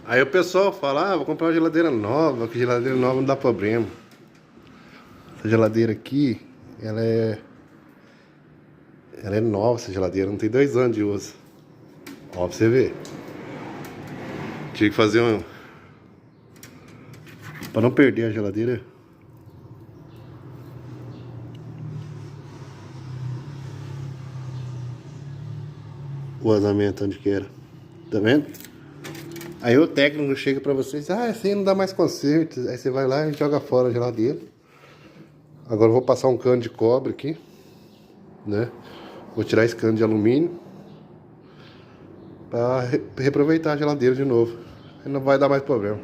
Aí o pessoal fala, vou comprar uma geladeira nova, que geladeira nova não dá problema. Essa geladeira aqui, ela é nova, essa geladeira, não tem 2 anos de uso. Ó, pra você ver. Tive que fazer um... Pra não perder a geladeira. O vazamento onde que era. Tá vendo? Aí o técnico chega pra vocês, esse aí não dá mais conserto. Aí você vai lá e joga fora a geladeira. Agora eu vou passar um cano de cobre aqui, né? Vou tirar esse cano de alumínio pra reaproveitar a geladeira de novo. Aí não vai dar mais problema.